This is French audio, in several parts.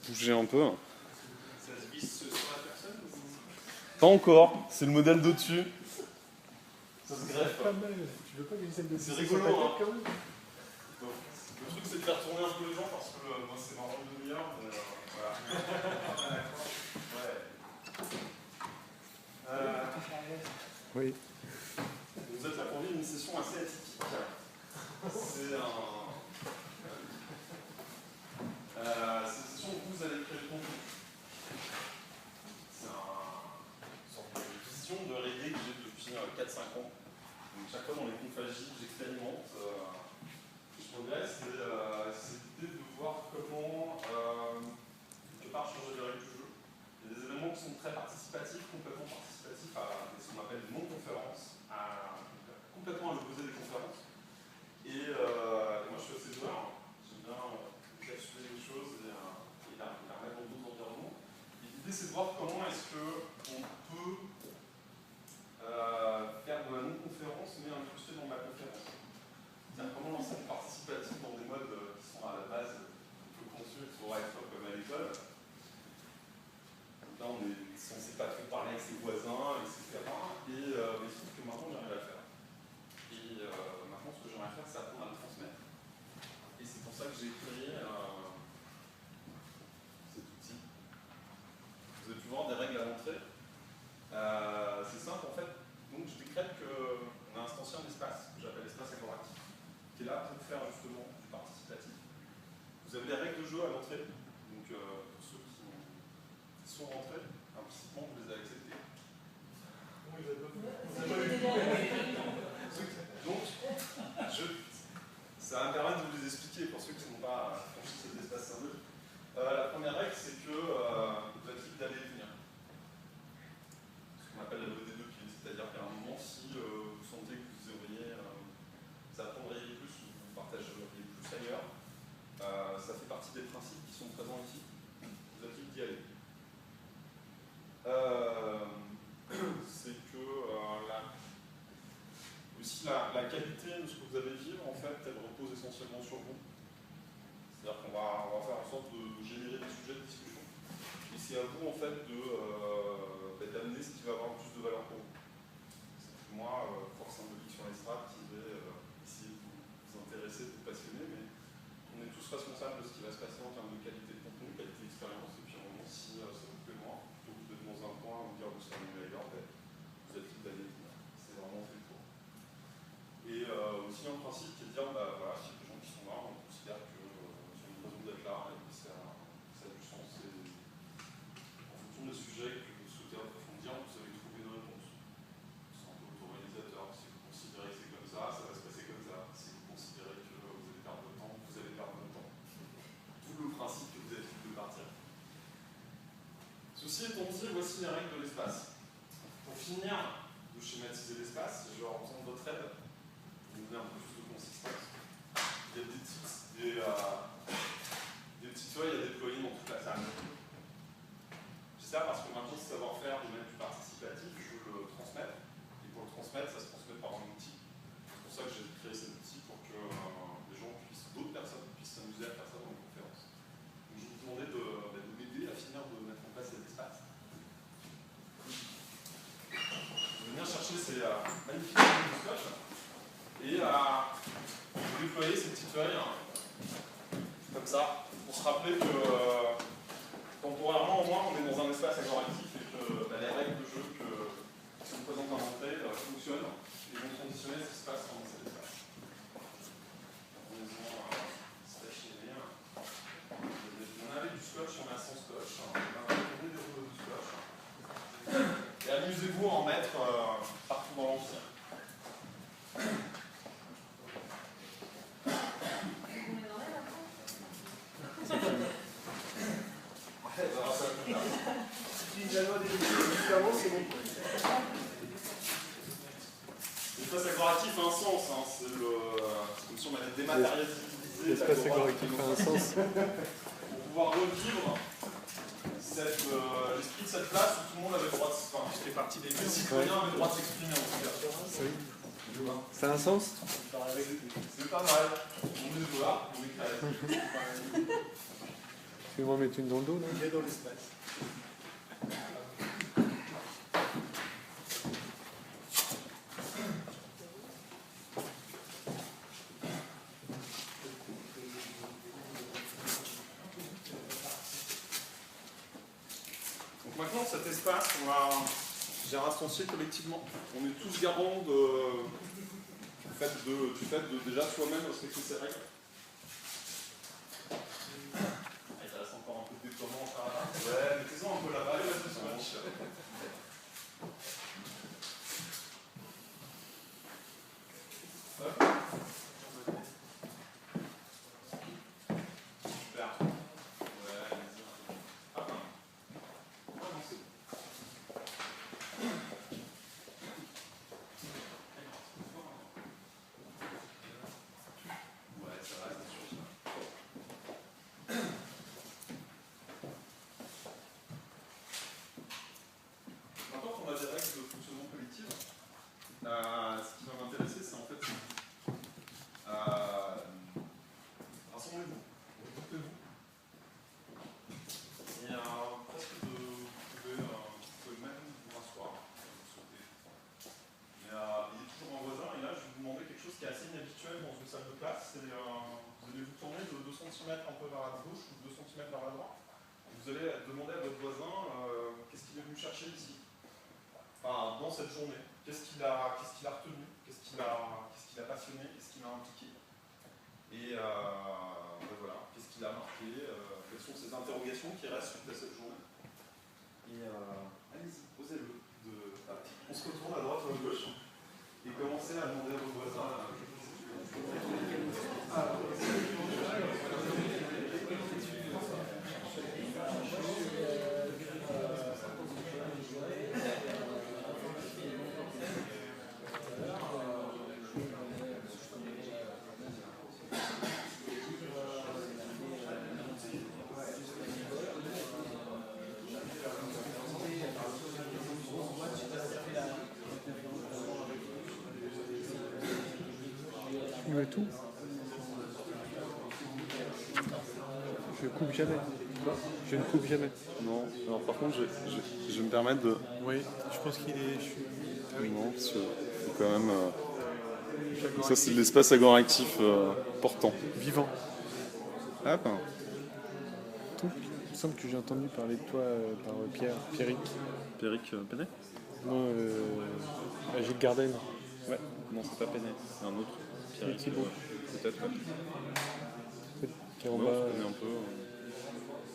bouger un peu. Ça se glisse sur la personne ou... Pas encore, c'est le modèle d'au-dessus. Ça se greffe. Pas mal. Tu veux pas glisser le C'est rigolo, hein. quand même. Donc, le truc c'est de faire tourner un peu les gens parce que moi c'est marrant de demi-heure, mais voilà. Oui. Vous êtes là pour vivre une session assez atypique. C'est une session où vous allez créer le contenu. C'est une sorte de vision de reggae que j'ai depuis 4-5 ans. Donc chaque fois dans les comphagies, j'expérimente. Je progresse. C'est l'idée de voir comment, quelque part, changer les règles du jeu. Il y a des éléments qui sont très participatifs, complètement participatifs à ce qu'on appelle des non-conférences, complètement à l'opposé des conférences. Et moi, je suis assez joueur. J'aime bien capsuler les choses et la mettre dans d'autres environnements. Et l'idée, c'est de voir comment est-ce qu'on peut faire de la non-conférence, mais incruster dans la conférence. C'est-à-dire comment lancer du participatif dans des modes qui sont à la base un peu conçus pour être comme à l'école. Là, on est censé pas trop parler avec ses voisins, etc. Et mais il se trouve que maintenant, j'arrive à le faire. Et maintenant, ce que j'aimerais faire, c'est apprendre à le transmettre. Et c'est pour ça que j'ai créé cet outil. Vous avez pu voir des règles à l'entrée. C'est simple, en fait. Donc, je décrète qu'on a instancié un espace, que j'appelle espace accord-actif, qui est là pour faire justement du participatif. Vous avez les règles de jeu à l'entrée. Donc, pour ceux qui sont rentrés, implicitement, vous les avez acceptées. Donc, ça va me permettre de vous les expliquer pour ceux qui n'ont pas franchi cet espace symbolique. La première règle, c'est que vous êtes libre d'aller et venir. Ce qu'on appelle la loi des deux pieds, c'est-à-dire qu'à un moment, si vous sentez que vous auriez, vous apprendriez plus ou vous partageriez plus ailleurs, ça fait partie des principes qui sont présents ici. Vous êtes libre d'y aller. C'est que aussi la qualité de ce que vous allez vivre, en fait, elle repose essentiellement sur vous. C'est-à-dire qu'on va faire en sorte de générer des sujets de discussion. Et c'est à vous, en fait, d'amener ce qui va avoir le plus de valeur pour vous. C'est moi, force symbolique sur les strates, qui vais essayer de vous intéresser, de vous passionner, mais on est tous responsables de ce qui va se passer en termes de qualité de contenu, qualité d'expérience, et puis en moment, si ça vous plaît moins, plutôt que d'être dans un point ou dire vous serez mieux ailleurs, vous êtes libre d'aller. C'est vraiment fait pour. Et aussi un principe qui est de dire, bah voilà, s'il y a des gens qui sont là, on considère que c'est une raison d'être là, et que ça a du sens. Et en fonction des sujets que vous souhaitez approfondir, vous savez trouver une réponse. C'est un peu autorégalisateur. Si vous considérez que c'est comme ça va se passer comme ça. Si vous considérez que vous allez perdre votre temps, vous allez perdre votre temps. Tout le principe que vous êtes libre de partir. Ceci étant dit, voici les règles de l'espace. Pour finir de schématiser l'espace, je vais avoir besoin de votre aide. Vous donner un peu plus de consistance. Il y a des petites feuilles à déployer dans toute la salle. C'est ça parce que maintenant, ce savoir-faire de mettre du participatif, je veux le transmettre. Et pour le transmettre, ça se transmet par un outil. C'est pour ça que j'ai créé cet outil pour que d'autres personnes puissent s'amuser à faire ça dans les conférences. Donc, je vais vous demander de m'aider à finir de mettre en place cet espace. Je vais venir chercher ces magnifiques feuilles de scotch et déployer ces petites feuilles comme ça pour se rappeler que temporairement au moins on est dans un espace accord-actif et que les règles de jeu qui sont présentes à l'entrée fonctionnent et vont conditionner ce qui se passe dans cet espace. On avait du scotch, on a sans scotch, on a des rouleaux de scotch. Et amusez-vous à en mettre partout dans l'ancien. L'espace accord-actif a un sens, hein. C'est comme si on avait dématérialisé l'espace accord-actif a un sens. Pour pouvoir revivre l'esprit de cette place où tout le monde avait le droit de s'exprimer. Je fais partie des deux citoyens avaient le droit de s'exprimer en tout cas. Ça a un sens? C'est pas mal. On est joueurs, on est créatifs. Tu veux m'en mettre une dans le dos là? Il est dans l'espace. Donc maintenant, cet espace, on va gérer instancier collectivement. On est tous garants du fait de déjà soi-même respecter ses règles. Il reste encore un peu de déploiement à faire là. Ouais, mettez-en un peu là-bas, il reste ce match. Hop. Super. Ouais, allez-y. Hop. Ah non, c'est bon. Ouais, ça va, c'est sûr ça. Maintenant qu'on a des règles de fonctionnement collectif, ce qui va m'intéresser, c'est en fait rassemblez-vous, regroupez-vous. Et presque vous pouvez même vous rasseoir, si vous souhaitez. Mais il y a toujours un voisin, et là je vais vous demander quelque chose qui est assez inhabituel dans une salle de classe, c'est vous allez vous tourner de 2 cm un peu vers la gauche ou 2 cm vers la droite. Vous allez demander à votre voisin qu'est-ce qu'il est venu chercher ici, enfin, dans cette journée. Qu'est-ce qu'il a retenu, qu'est-ce qui l'a passionné, qu'est-ce qui l'a impliqué. Et ben voilà, qu'est-ce qui l'a marqué, quelles sont ces interrogations qui restent suite à cette journée. Et allez-y, posez-le. On se retourne à droite ou à gauche et commencez à demander à vos voisins. Tu veux tout? Je coupe jamais. Je ne coupe jamais. Non, alors par contre, je vais me permettre de. Oui, je pense qu'il est. Ah oui. Non, parce que faut quand même. Ça, c'est de l'espace agroactif portant. Vivant. Ah, ben. Tout. Il me semble que j'ai entendu parler de toi par Pierrick. Pierrick Penet? Non, Gilles Garden. Ouais, non, c'est pas Penet, c'est un autre. Pierrick, Thibault. peut-être, ouais. Qui est en Ouais, bas. on se connaît un peu.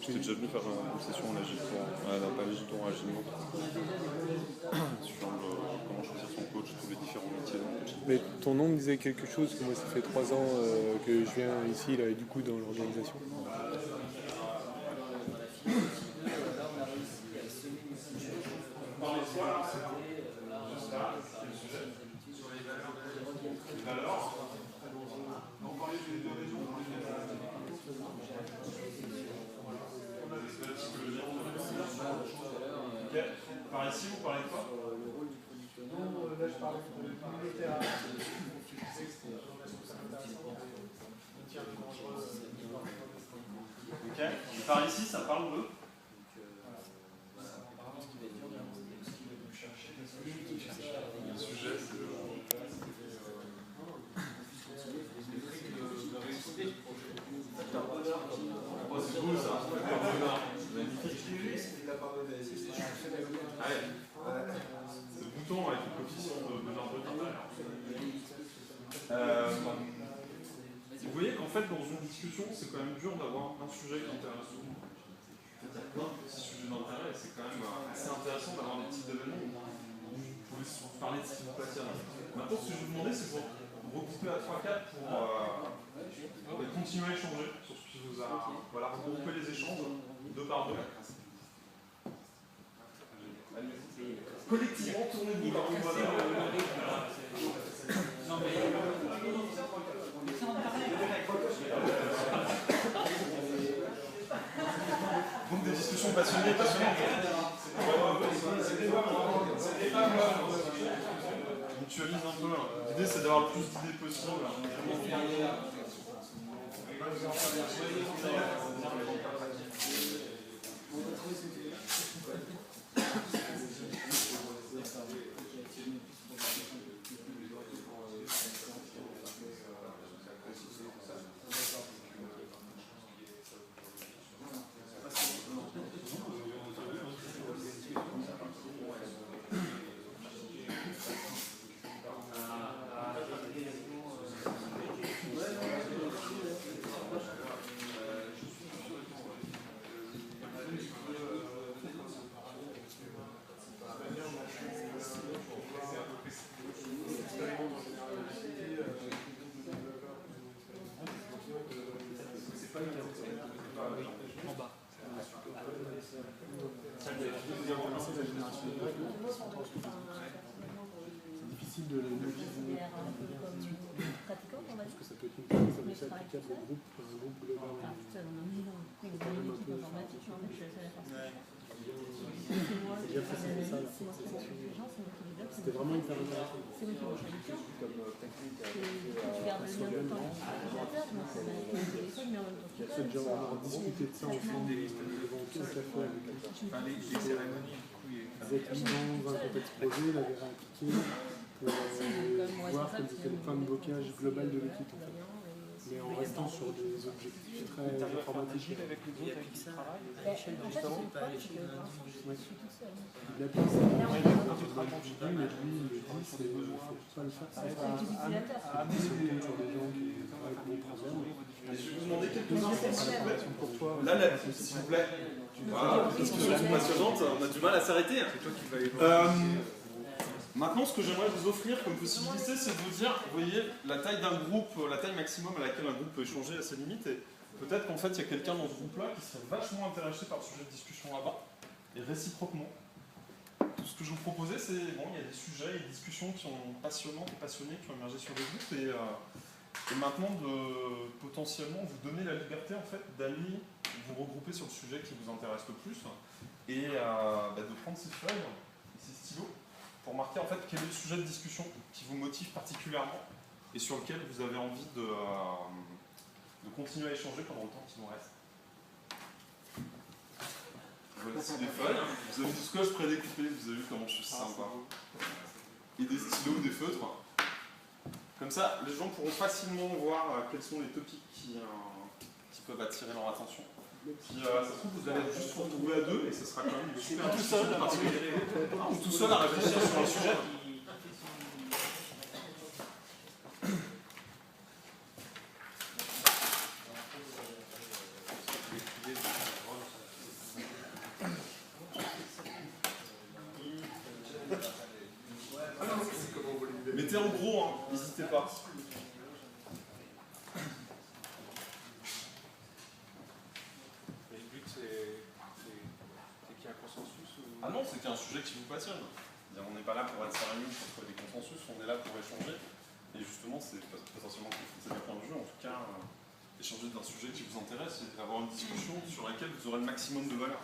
J'étais déjà venu faire une session en Agiltour. Ouais, non, pas Agiltour, Agilment. Sur comment choisir son coach, tous les différents métiers dans le coaching. Mais ton nom me disait quelque chose, que moi ça fait 3 ans que je viens ici, là, et du coup dans l'organisation. Par ici, vous parlez de quoi? Non, là je parle de l'unité. Ok. Et par ici, ça parle de. Le sujet, c'est le. Oh, c'est cool ça. Magnifique. Ce bouton avec le coefficient de l'ordre. Vous voyez qu'en fait, dans une discussion, c'est quand même dur d'avoir un sujet qui intéresse tout le monde. Il y a plein de petits sujets d'intérêt et c'est quand même assez intéressant d'avoir des petits événements où vous pouvez parler de ce qui vous passionne. Maintenant, ce que je vais vous demander, c'est pour regrouper à 3-4 pour continuer à échanger sur ce qui vous a. Voilà, regrouper les échanges 2 par 2. Collectivement, tournez-vous vers vos voisins. Non, mais. Donc des discussions passionnées, passionnantes. On mutualise un peu. L'idée c'est d'avoir le plus d'idées possible. pense que c'est difficile de les deviner ainsi de suite. Parce que ça peut être une chose, ça peut être applicable au groupe, un groupe global. J'ai bien fait ça, c'était vraiment hyper intéressant. Comme technique, il y a genre discuter de ça ensemble devant tout le café avec quelqu'un. Les cérémonies, du coup, Vous êtes mis dans un contexte posé, l'avez réappliqué pour voir quel était le plan de blocage global de l'équipe en fait. Mais en restant sur des objectifs très informatiques. avec le groupe avec qui tu travailles à l'échelle de justement pas à l'échelle de l'individu. Il a pensé quand tu te rapproches de lui, mais lui, il le dit, c'est faut pas le faire. C'est surtout sur des gens qui travaillent avec des problèmes. Je vais vous demander quelques instants, s'il vous plaît. Pour toi, Là, s'il vous plaît. Voilà, discussion passionnante, on a du mal à s'arrêter. C'est toi qui vas évoluer. Maintenant, ce que j'aimerais vous offrir comme possibilité, c'est de vous dire, vous voyez, la taille d'un groupe, la taille maximum à laquelle un groupe peut échanger à ses limites, et peut-être qu'en fait, il y a quelqu'un dans ce groupe-là qui serait vachement intéressé par le sujet de discussion là-bas, et réciproquement. Tout ce que je vous proposais, c'est, bon, il y a des sujets et des discussions qui sont passionnantes et passionnées, qui ont émergé sur des groupes, et maintenant de potentiellement vous donner la liberté, en fait, d'aller vous regrouper sur le sujet qui vous intéresse le plus, et de prendre ces feuilles et ces stylos, pour marquer en fait quel est le sujet de discussion qui vous motive particulièrement et sur lequel vous avez envie de continuer à échanger pendant le temps qui nous reste. Voilà, c'est des feuilles. Vous avez du scotch prédécoupé, vous avez vu comment je suis sympa. Et des stylos, des feutres. Comme ça, les gens pourront facilement voir quels sont les topics qui peuvent attirer leur attention. Puis, ça se trouve, vous allez juste vous retrouver à deux et ce sera quand même super tout seul, parce que ou tout seul à réfléchir sur un sujet. Mettez en gros, hein, n'hésitez pas. Ah non, c'est qu'il y a un sujet qui vous passionne. On n'est pas là pour être sérieux, pour trouver des consensus, on est là pour échanger. Et justement, c'est potentiellement c'est la fin du jeu, en tout cas, échanger d'un sujet qui vous intéresse et avoir une discussion sur laquelle vous aurez le maximum de valeur.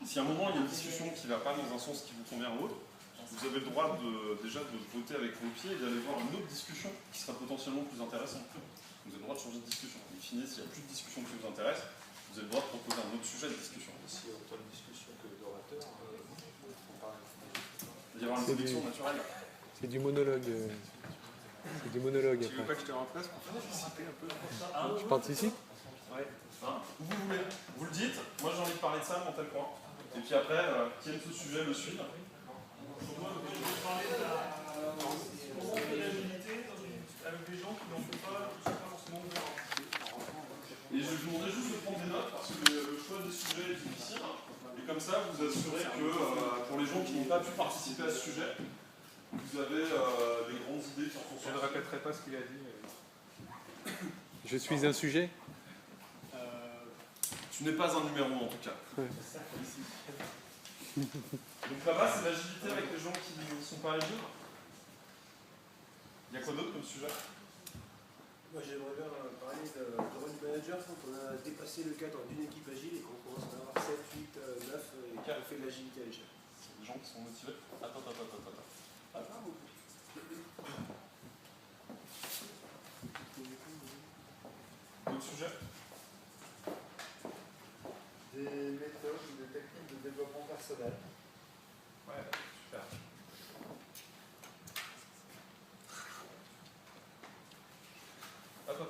Si à un moment il y a une discussion qui ne va pas dans un sens qui vous convient ou autre, vous avez le droit déjà de voter avec vos pieds et d'aller voir une autre discussion qui sera potentiellement plus intéressante. Vous avez le droit de changer de discussion. In fine, s'il n'y a plus de discussion qui vous intéresse, vous avez le droit de proposer un autre sujet de discussion. Si autant de discussion que d'orateurs, il y aura une sélection naturelle. C'est du monologue. C'est du monologue. tu veux pas que je te remplace pour participer un peu? Tu participes? Ouais. Hein, où vous voulez. Vous le dites, moi j'ai envie de parler de ça dans tel coin. Et puis après, qui aime ce sujet le suit. Avec des gens qui n'en font pas forcément bien. Et je vous demanderai juste de prendre des notes parce que le choix des sujets est difficile. Et comme ça, vous assurez que pour les gens qui n'ont pas pu participer à ce sujet, vous avez des grandes idées qui en sont Je ne répéterai pas ce qu'il a dit. Je suis un sujet? Tu n'es pas un numéro en tout cas. Ouais. Donc là-bas, c'est l'agilité avec les gens qui ne sont pas agiles. Il y a quoi d'autre comme sujet? Moi j'aimerais bien parler de rôle manager quand on a dépassé le cadre d'une équipe agile et qu'on commence à avoir 7, 8, 9 et qu'on fait de l'agilité à l'échelle. C'est des gens qui sont motivés. Attends. D'autres sujets? Des méthodes ou des techniques de développement personnel. Ouais, super. Attends.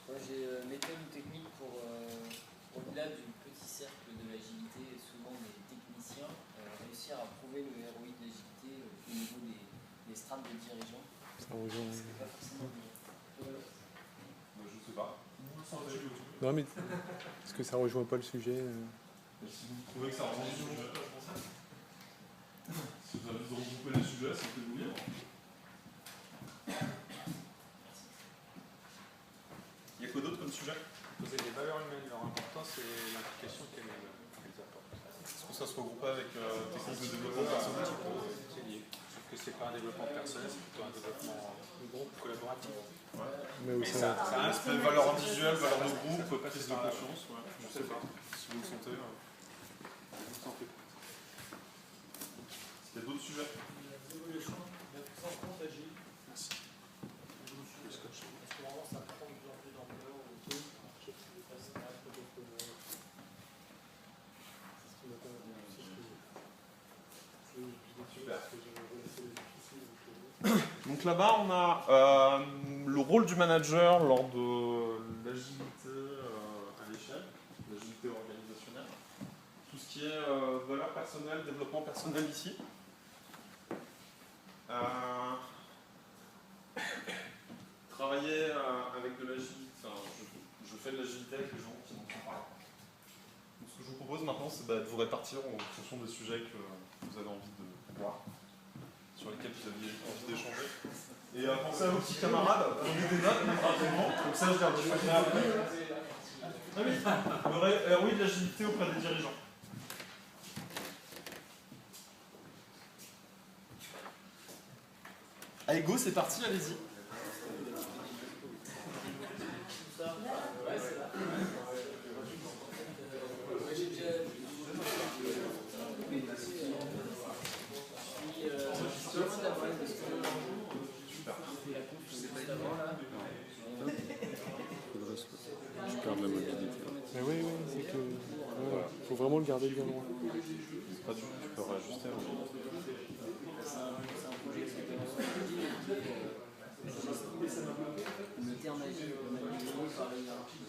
Moi j'ai méthode ou technique pour, au-delà du petit cercle de l'agilité, souvent des techniciens, réussir à prouver le ROI de l'agilité au niveau des strates de dirigeants. Ça rejoint. C'est pas forcément Je sais pas. Non mais est-ce que ça rejoint pas le sujet? Si vous trouvez que ça rejoint le sujet, si vous avez envie de regrouper les sujets, c'est que vous libre. Il y a quoi d'autre comme sujet? Poser des valeurs humaines, leur importance et l'implication qu'elles apportent. Est-ce que ça se regroupe avec techniques de développement personnel? C'est lié. Sauf que c'est pas un développement personnel, c'est plutôt un développement de groupe collaboratif. Ouais. Mais Et ça a un aspect valeur individuelle, valeur de groupe, prise de conscience. Ouais. Je sais pas si vous le sentez. Il y a d'autres sujets? L'évolution, la prise en compte agile. Merci. Est-ce que vraiment ça prend de plus en plus d'ampleur ou Donc là-bas, on a le rôle du manager lors de l'agilité à l'échelle, l'agilité organisationnelle. Tout ce qui est valeur personnelle, développement personnel ici. Travailler avec de l'agilité, enfin, je fais de l'agilité avec les gens qui n'en font pas. Donc, ce que je vous propose maintenant, c'est de vous répartir en fonction des sujets que vous avez envie de voir, sur lesquels vous aviez envie d'échanger. Et pensez à vos petits camarades, prenez des notes rapidement, comme ça je les rediffuserai après. Ah oui, le ROI de l'agilité auprès des dirigeants. Allez, go, c'est parti, allez-y. Je perds de la mobilité. Mais oui, c'est que. Voilà. Faut vraiment le garder bien loin. Pas du tout, tu peux réajuster. Le terme agile, manipulé par la hiérarchie.